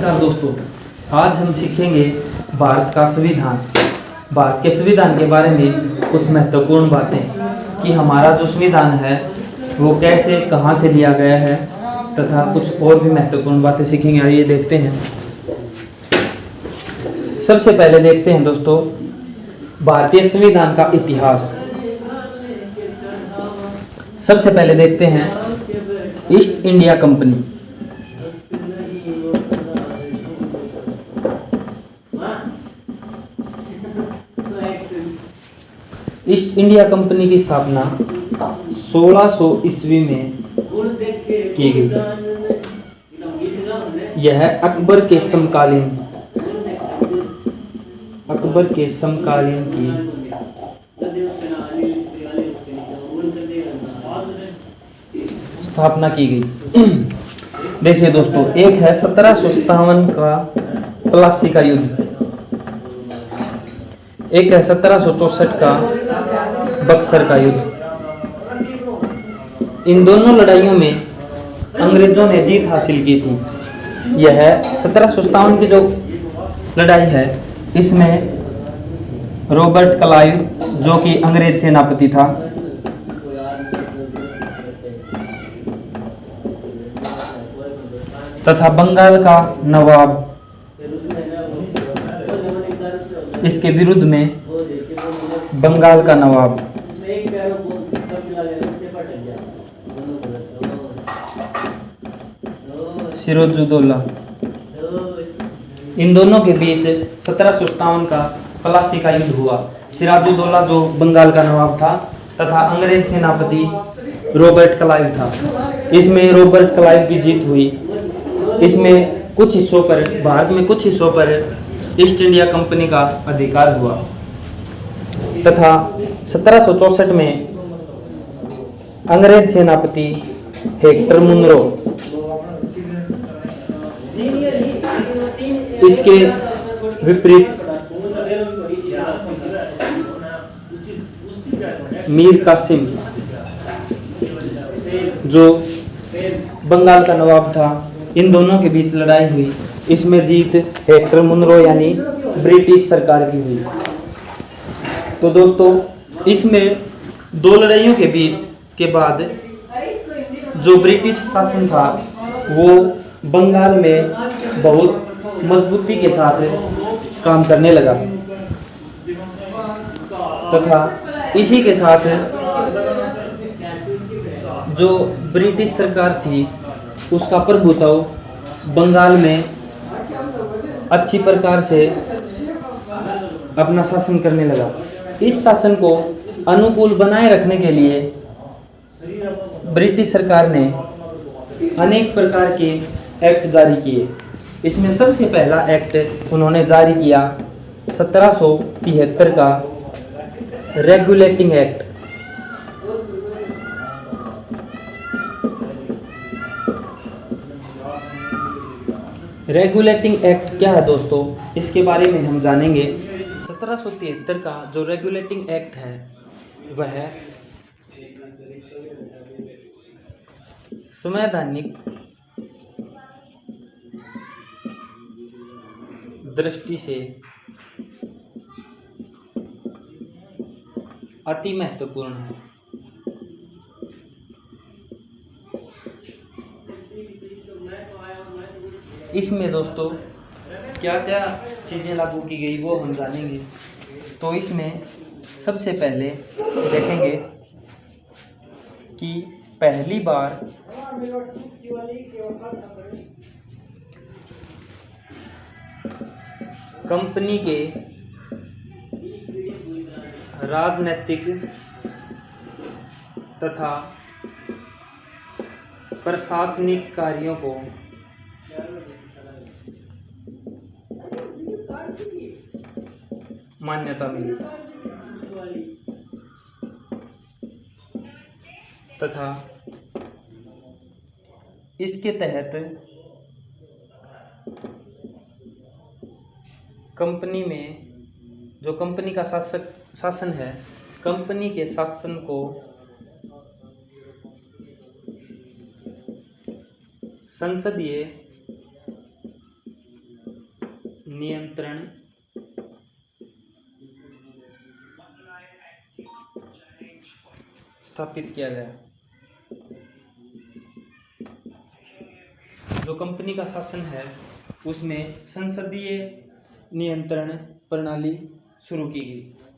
नमस्कार दोस्तों, आज हम सीखेंगे भारत का संविधान। भारत के संविधान के बारे में कुछ महत्वपूर्ण बातें कि हमारा जो संविधान है वो कैसे कहाँ से लिया गया है तथा कुछ और भी महत्वपूर्ण बातें सीखेंगे। आइए देखते हैं। सबसे पहले देखते हैं दोस्तों भारतीय संविधान का इतिहास। सबसे पहले देखते हैं east India company. East India company की स्थापना 1600 ईस्वी में की गई। यह अकबर के समकालीन की स्थापना की गई। देखिए दोस्तों, एक है 1757 का प्लासी का युद्ध, एक है 1764 का बक्सर का युद्ध। इन दोनों लड़ाइयों में अंग्रेजों ने जीत हासिल की थी। यह 1757 की जो लड़ाई है इसमें रॉबर्ट क्लाइव जो कि अंग्रेज सेनापति था, तथा बंगाल का नवाब इसके विरुद्ध में बंगाल का नवाब सिराजुद्दौला, इन दोनों के बीच 1757 का प्लासी का युद्ध हुआ। सिराजुद्दौला जो बंगाल का नवाब था तथा अंग्रेज सेनापति रॉबर्ट क्लाइव था। इसमें रॉबर्ट क्लाइव की जीत हुई। इसमें कुछ हिस्सों पर, भारत में कुछ हिस्सों पर ईस्ट इंडिया कंपनी का अधिकार हुआ तथा 1764 में अंग्रेज सेनापति हेक्टर मुनरो इसके विपरीत मीर कासिम जो बंगाल का नवाब था, इन दोनों के बीच लड़ाई हुई। इसमें जीत हेक्टर मुनरो यानी ब्रिटिश सरकार की हुई। तो दोस्तों, इसमें दो लड़ाइयों के बीच के बाद जो ब्रिटिश शासन था वो बंगाल में बहुत मजबूती के साथ काम करने लगा तथा इसी के साथ जो ब्रिटिश सरकार थी उसका प्रभुत्व बंगाल में अच्छी प्रकार से अपना शासन करने लगा। इस शासन को अनुकूल बनाए रखने के लिए ब्रिटिश सरकार ने अनेक प्रकार के एक्ट जारी किए। इसमें सबसे पहला एक्ट उन्होंने जारी किया 1773 का रेगुलेटिंग एक्ट। रेगुलेटिंग एक्ट क्या है दोस्तों, इसके बारे में हम जानेंगे। 1773 का जो रेगुलेटिंग एक्ट है वह संवैधानिक दृष्टि से अति महत्वपूर्ण है। इसमें दोस्तों क्या क्या चीज़ें लागू की गई वो हम जानेंगे। तो इसमें सबसे पहले देखेंगे कि पहली बार कंपनी के राजनीतिक तथा प्रशासनिक कार्यों को मान्यता मिली तथा इसके तहत कंपनी में जो कंपनी का शासन है, कंपनी के शासन को संसदीय नियंत्रण स्थापित किया गया। जो कंपनी का शासन है उसमें संसदीय नियंत्रण प्रणाली शुरू की गई।